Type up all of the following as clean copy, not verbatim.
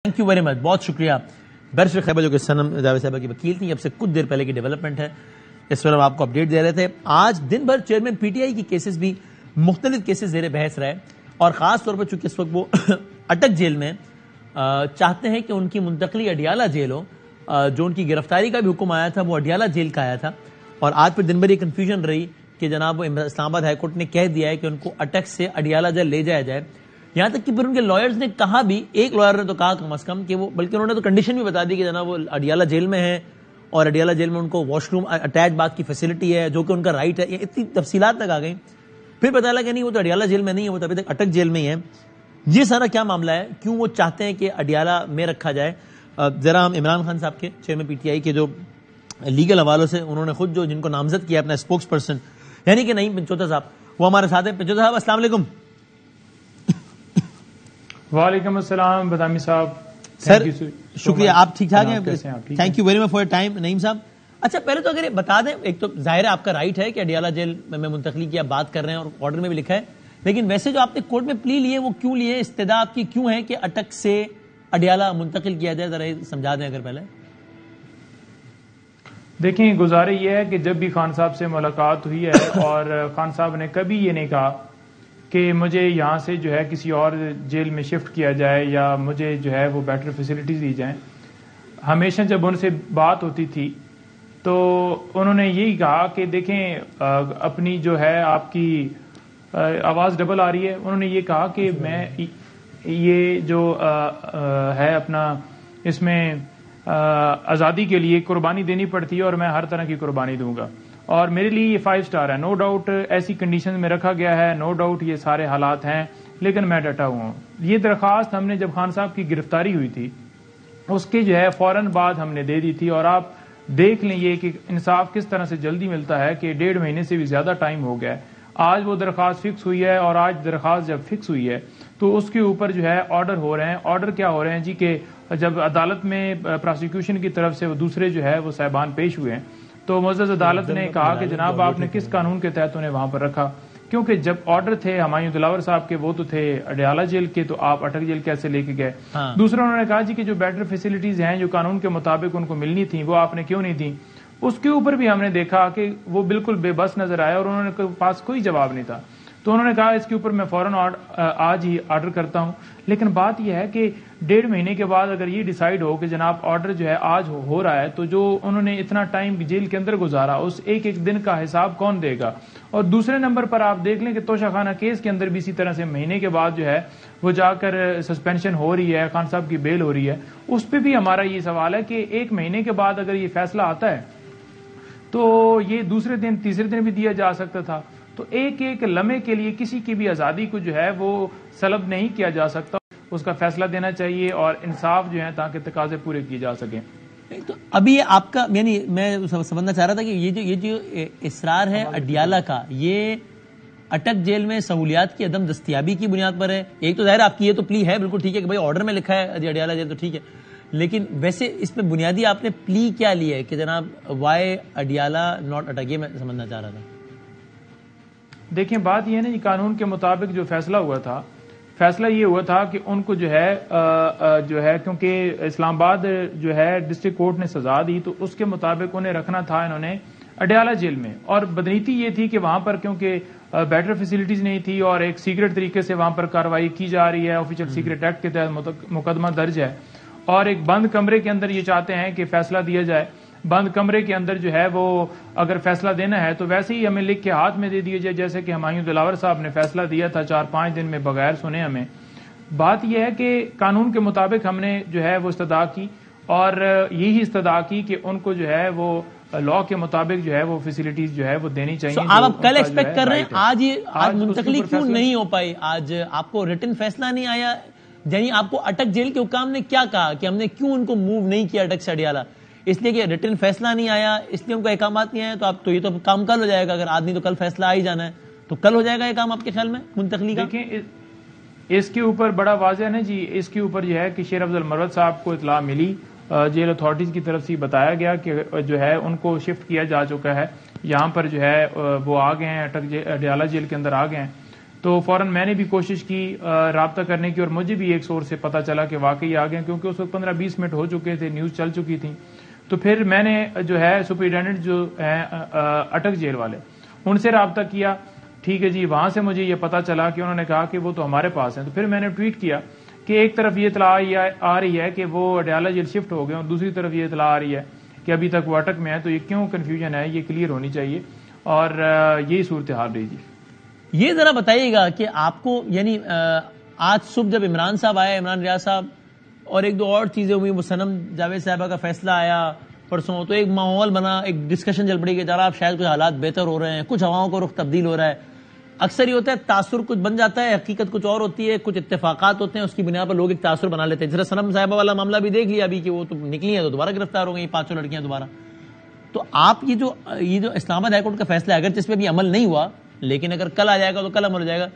Thank you very مچ، بہت شکریہ برشر خیبر جو کہ سنم جاوید صاحبہ کی وکیل تھیں. اب سے کچھ دیر پہلے کی ڈیولپمنٹ ہے، اس پر ہم آپ کو اپڈیٹ دے رہے تھے. آج دن بھر چیئرمین پی ٹی آئی کی کیسز بھی مختلف کیسز زیر بحث رہے، اور خاص طور پر چونکہ اس وقت وہ اٹک جیل میں چاہتے ہیں کہ ان کی منتقلی اڈیالہ جیل ہو. جو ان کی گرفتاری کا بھی حکم آیا تھا وہ اڈیالہ جیل کا آیا تھا، اور آج پھر دن بھر یہ کنفیوژن رہی کہ جناب اسلام آباد ہائی کورٹ نے کہہ دیا ہے کہ ان کو اٹک سے اڈیالہ جیل لے جایا جائے. یہاں تک کہ پھر ان کے لائرز نے کہا بھی، ایک لائر نے تو کہا کم از کم کہ وہ، بلکہ انہوں نے تو کنڈیشن بھی بتا دی کہ جناب وہ اڈیالہ جیل میں ہے، اور اڈیالہ جیل میں ان کو واش روم اٹیچ بات کی فیسلٹی ہے جو کہ ان کا رائٹ ہے. یہ اتنی تفصیلات تک آ گئیں. پھر پتا لگا کہ نہیں، وہ تو اڈیالہ جیل میں نہیں ہے، وہ تو ابھی تک اٹک جیل میں ہی ہے. یہ سارا کیا معاملہ ہے، کیوں وہ چاہتے ہیں کہ اڈیالہ میں رکھا جائے؟ ذرا ہم عمران خان صاحب کے، چیئرمین پی ٹی آئی کے، جو لیگل حوالوں سے انہوں نے خود جو جن کو نامزد کیا اپنا اسپوکس پرسن، یعنی کہ نہیں پنچوتا صاحب، وہ ہمارے ساتھ ہیں. پنچوتا صاحب السلام علیکم. وعلیکم السلام بدامی صاحب. سر شکریہ، آپ ٹھیک ٹھاک ہیں؟ Thank you very much for your time. Naeem صاحب، اچھا پہلے تو اگر یہ بتا دیں، ایک تو ظاہر ہے آپ کا رائٹ ہے کہ اڈیالہ جیل میں منتقلی کی آپ بات کر رہے ہیں اور آرڈر میں بھی لکھا ہے، لیکن ویسے جو آپ نے کورٹ میں پلی لی ہے وہ کیوں لی ہے؟ استدعا آپ کی کیوں ہے کہ اٹک سے اڈیالہ منتقل کیا جائے؟ ذرا سمجھا دیں اگر پہلے. دیکھیں، گزارش یہ ہے کہ جب بھی خان صاحب سے ملاقات ہوئی ہے اور خان صاحب نے کبھی یہ نہیں کہا کہ مجھے یہاں سے جو ہے کسی اور جیل میں شفٹ کیا جائے یا مجھے جو ہے وہ بیٹر فیسلٹیز دی جائیں. ہمیشہ جب ان سے بات ہوتی تھی تو انہوں نے یہی کہا کہ دیکھیں، اپنی جو ہے آپ کی آواز ڈبل آ رہی ہے. انہوں نے یہ کہا کہ میں یہ جو ہے اپنا، اس میں آزادی کے لیے قربانی دینی پڑتی ہے اور میں ہر طرح کی قربانی دوں گا، اور میرے لیے یہ 5 اسٹار ہے. نو ڈاؤٹ ایسی کنڈیشن میں رکھا گیا ہے، نو ڈاؤٹ یہ سارے حالات ہیں، لیکن میں ڈٹا ہوا ہوں. یہ درخواست ہم نے جب خان صاحب کی گرفتاری ہوئی تھی اس کے جو ہے فوراً بعد ہم نے دے دی تھی، اور آپ دیکھ لیں یہ کہ انصاف کس طرح سے جلدی ملتا ہے کہ 1.5 مہینے سے بھی زیادہ ٹائم ہو گیا ہے. آج وہ درخواست فکس ہوئی ہے، اور آج درخواست جب فکس ہوئی ہے تو اس کے اوپر جو ہے آرڈر ہو رہے ہیں. آرڈر کیا ہو رہے ہیں جی؟ کہ جب عدالت میں پروسیکیوشن کی طرف سے وہ دوسرے جو ہے وہ صاحبان پیش ہوئے ہیں تو معزز عدالت نے کہا کہ جناب آپ نے کس قانون کے تحت انہیں وہاں پر رکھا؟ کیونکہ جب آرڈر تھے ہمایوں دلاور صاحب کے وہ تو تھے اڈیالہ جیل کے، تو آپ اٹک جیل کیسے لے کے گئے؟ دوسرا انہوں نے کہا جی کہ جو بیٹر فیسلٹیز ہیں جو قانون کے مطابق ان کو ملنی تھیں وہ آپ نے کیوں نہیں دیں؟ اس کے اوپر بھی ہم نے دیکھا کہ وہ بالکل بے بس نظر آئے اور انہوں نے پاس کوئی جواب نہیں تھا. تو انہوں نے کہا اس کے اوپر میں فوراً آج ہی آرڈر کرتا ہوں. لیکن بات یہ ہے کہ 1.5 مہینے کے بعد اگر یہ ڈیسائیڈ ہو کہ جناب آرڈر جو ہے آج ہو رہا ہے، تو جو انہوں نے اتنا ٹائم جیل کے اندر گزارا اس ایک دن کا حساب کون دے گا؟ اور دوسرے نمبر پر آپ دیکھ لیں کہ توشہ خانہ کیس کے اندر بھی اسی طرح سے مہینے کے بعد جو ہے وہ جا کر سسپینشن ہو رہی ہے، خان صاحب کی بیل ہو رہی ہے. اس پہ بھی ہمارا یہ سوال ہے کہ 1 مہینے کے بعد اگر یہ فیصلہ آتا ہے تو یہ دوسرے دن تیسرے دن بھی دیا جا سکتا تھا. تو ایک لمحے کے لیے کسی کی بھی آزادی کو جو ہے وہ سلب نہیں کیا جا سکتا، اس کا فیصلہ دینا چاہیے اور انصاف جو ہے تاکہ تقاضے پورے کیے جا سکیں. تو ابھی یہ آپ کا، یعنی میں سمجھنا چاہ رہا تھا کہ یہ جو اصرار ہے اڈیالہ کا، یہ اٹک جیل میں سہولیات کی عدم دستیابی کی بنیاد پر ہے. ایک تو ظاہر آپ کی یہ تو پلی ہے، بالکل ٹھیک ہے کہ بھائی آرڈر میں لکھا ہے اڈیالہ جیل، تو ٹھیک ہے، لیکن ویسے اس میں بنیادی آپ نے پلی کیا لی ہے کہ جناب وائی اڈیالہ ناٹ اٹک؟ یہ میں سمجھنا چاہ رہا تھا. دیکھیں بات یہ ہے نا جی، قانون کے مطابق جو فیصلہ ہوا تھا، فیصلہ یہ ہوا تھا کہ ان کو جو ہے کیونکہ اسلام آباد جو ہے ڈسٹرکٹ کورٹ نے سزا دی تو اس کے مطابق انہیں رکھنا تھا انہوں نے اڈیالہ جیل میں. اور بدنیتی یہ تھی کہ وہاں پر کیونکہ بیٹر فیسلٹیز نہیں تھی اور ایک سیکرٹ طریقے سے وہاں پر کارروائی کی جا رہی ہے، آفیشل سیکرٹ ایکٹ کے تحت مقدمہ درج ہے، اور ایک بند کمرے کے اندر یہ چاہتے ہیں کہ فیصلہ دیا جائے. بند کمرے کے اندر جو ہے وہ اگر فیصلہ دینا ہے تو ویسے ہی ہمیں لکھ کے ہاتھ میں دے دیا جائے، جیسے کہ ہمایوں دلاور صاحب نے فیصلہ دیا تھا 4-5 دن میں بغیر سنے ہمیں. بات یہ ہے کہ قانون کے مطابق ہم نے جو ہے وہ استدعا کی، اور یہی استدعا کی کہ ان کو جو ہے وہ لا کے مطابق جو ہے وہ فیسلٹیز جو ہے وہ دینی چاہیے. آپ کل ایکسپیکٹ کر رہے ہیں، آج منتقلی کیوں نہیں ہو پائی؟ آج آپ کو ریٹن فیصلہ نہیں آیا؟ یعنی آپ کو اٹک جیل کے حکام نے کیا کہا کہ ہم نے کیوں ان کو موو نہیں کیا اٹک سے اڈیالہ؟ اس لیے کہ ریٹن فیصلہ نہیں آیا، اس لیے ان کو احکامات نہیں آیا. تو آپ تو یہ تو کام کل ہو جائے گا، اگر آدمی تو کل فیصلہ آ ہی جانا ہے، تو کل ہو جائے گا یہ کام آپ کے خیال میں منتقلی کا؟ دیکھیں اس کے اوپر بڑا واضح ہے جی، اس کے اوپر جو ہے کہ شیر افضل مروت صاحب کو اطلاع ملی، جیل اتھارٹیز کی طرف سے بتایا گیا کہ جو ہے ان کو شفٹ کیا جا چکا ہے، یہاں پر جو ہے وہ آ گئے ہیں اڈیالہ جیل کے اندر آ گئے ہیں. تو فوراً میں نے بھی کوشش کی رابطہ کرنے کی، اور مجھے بھی ایک سورس سے پتہ چلا کہ واقعی آ گئے، کیونکہ اس وقت 15-20 منٹ ہو چکے تھے، نیوز چل چکی تھی. تو پھر میں نے جو ہے سپرنٹینڈنٹ جو ہیں اٹک جیل والے، ان سے رابطہ کیا. ٹھیک ہے جی، وہاں سے مجھے یہ پتا چلا کہ انہوں نے کہا کہ وہ تو ہمارے پاس ہیں. تو پھر میں نے ٹویٹ کیا کہ ایک طرف یہ اطلاع آ رہی ہے کہ وہ اڈیالہ جیل شفٹ ہو گئے، اور دوسری طرف یہ اطلاع آ رہی ہے کہ ابھی تک وہ اٹک میں ہے. تو یہ کیوں کنفیوژن ہے، یہ کلیئر ہونی چاہیے، اور یہی صورتحال رہی. جی یہ ذرا بتائیے گا کہ آپ کو یعنی آج صبح جب عمران صاحب آئے، عمران ریاض صاحب، اور ایک دو اور چیزیں ہوئی، وہ صنم جاوید صاحبہ کا فیصلہ آیا پرسوں، تو ایک ماحول بنا، ایک ڈسکشن چل پڑی کہ جناب شاید کچھ حالات بہتر ہو رہے ہیں، کچھ ہواؤں کا رخ تبدیل ہو رہا ہے. اکثر یہ ہوتا ہے تاثر کچھ بن جاتا ہے، حقیقت کچھ اور ہوتی ہے، کچھ اتفاقات ہوتے ہیں، اس کی بنا پر لوگ ایک تاثر بنا لیتے ہیں. جیسے صنم صاحبہ والا معاملہ بھی دیکھ لیا ابھی کہ وہ تو نکلی ہیں، تو دوبارہ گرفتار ہو گئی 500 لڑکیاں دوبارہ. تو آپ یہ جو اسلام آباد ہائی کورٹ کا فیصلہ ہے، اگر جس پہ بھی عمل نہیں ہوا، لیکن اگر کل آ جائے گا تو کل عمل ہو جائے گا،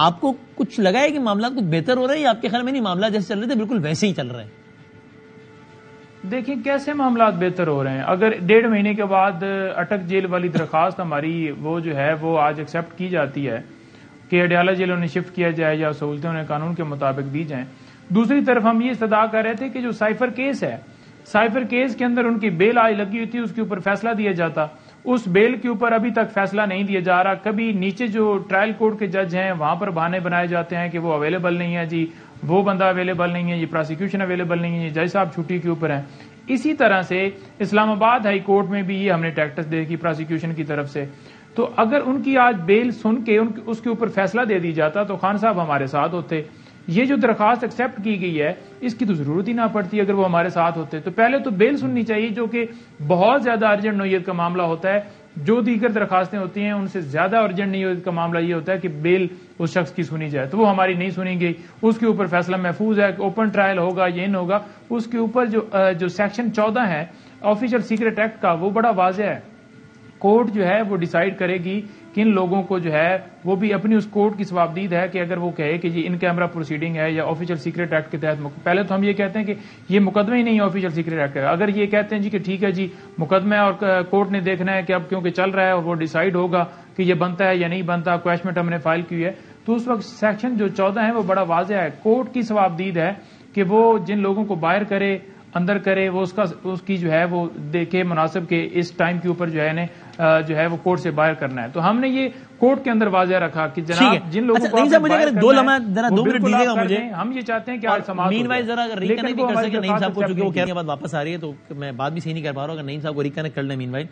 آپ کو کچھ لگا ہے کہ معاملات کچھ بہتر ہو رہے ہیں، یا آپ کے خیال میں نہیں معاملات جیسے چل رہے تھے بالکل ویسے ہی چل رہے ہیں؟ دیکھیں کیسے معاملات بہتر ہو رہے ہیں. اگر 1.5 مہینے کے بعد اٹک جیل والی درخواست ہماری وہ جو ہے وہ آج ایکسیپٹ کی جاتی ہے کہ اڈیالہ جیل انہیں شفٹ کیا جائے یا سہولتیں انہیں قانون کے مطابق دی جائیں. دوسری طرف ہم یہ استدعا کر رہے تھے کہ جو سائفر کیس ہے، سائفر کیس کے اندر ان کی بیل آج لگی ہوئی تھی، اس کے اوپر فیصلہ دیا جاتا. اس بیل کے اوپر ابھی تک فیصلہ نہیں دیا جا رہا. کبھی نیچے جو ٹرائل کورٹ کے جج ہیں وہاں پر بہانے بنائے جاتے ہیں کہ وہ اویلیبل نہیں ہے، جی وہ بندہ اویلیبل نہیں ہے، یہ پروسیکیوشن اویلیبل نہیں ہے، یہ جج صاحب چھٹی کے اوپر ہیں. اسی طرح سے اسلام آباد ہائی کورٹ میں بھی یہ ہم نے ٹیکٹس دیکھی پروسیکیوشن کی طرف سے. تو اگر ان کی آج بیل سن کے اس کے اوپر فیصلہ دے دی جاتا تو خان صاحب ہمارے ساتھ ہوتے. یہ جو درخواست ایکسیپٹ کی گئی ہے اس کی تو ضرورت ہی نہ پڑتی اگر وہ ہمارے ساتھ ہوتے. تو پہلے تو بیل سننی چاہیے، جو کہ بہت زیادہ ارجنٹ نوعیت کا معاملہ ہوتا ہے. جو دیگر درخواستیں ہوتی ہیں ان سے زیادہ ارجنٹ نوعیت کا معاملہ یہ ہوتا ہے کہ بیل اس شخص کی سنی جائے. تو وہ ہماری نہیں سنی گئی. اس کے اوپر فیصلہ محفوظ ہے کہ اوپن ٹرائل ہوگا یا نہیں ہوگا. اس کے اوپر جو سیکشن 14 ہے آفیشل سیکرٹ ایکٹ کا، وہ بڑا واضح ہے. کورٹ جو ہے وہ ڈیسائیڈ کرے گی کن لوگوں کو جو ہے وہ بھی اپنی اس کورٹ کی ثوابدید ہے کہ اگر وہ کہے کہ یہ ان کیمرہ پروسیڈنگ ہے یا آفیشل سیکرٹ ایکٹ کے تحت. پہلے تو ہم یہ کہتے ہیں کہ یہ مقدمہ ہی نہیں ہے آفیشل سیکرٹ ایکٹ کا. اگر یہ کہتے ہیں جی کہ ٹھیک ہے جی مقدمہ ہے اور کورٹ نے دیکھنا ہے کہ اب کیونکہ چل رہا ہے اور وہ ڈیسائیڈ ہوگا کہ یہ بنتا ہے یا نہیں بنتا، کویشمنٹ ہم نے فائل کی ہے، تو اس وقت سیکشن جو 14 ہے وہ بڑا واضح ہے. کورٹ کی ثوابدید ہے کہ وہ جن لوگوں کو باہر کرے اندر کرے، وہ اس کی جو ہے وہ دیکھے مناسب کہ اس ٹائم کے اوپر جو ہے وہ کورٹ سے باہر کرنا ہے. تو ہم نے یہ کورٹ کے اندر واضح رکھا کہ جناب جن لوگوں کو دو منٹ دیجیے گا مجھے. ہم یہ چاہتے ہیں کہ آج سماعت مین وائز ذرا اگر ریکنیکٹ نہیں کر سکے نعیم صاحب کو، چونکہ وہ کہنے کے بعد واپس آ رہی ہے تو میں بات بھی صحیح نہیں کر پا رہا ہوں. اگر نعیم صاحب کو ریکنیکٹ کر لیں مین وائز.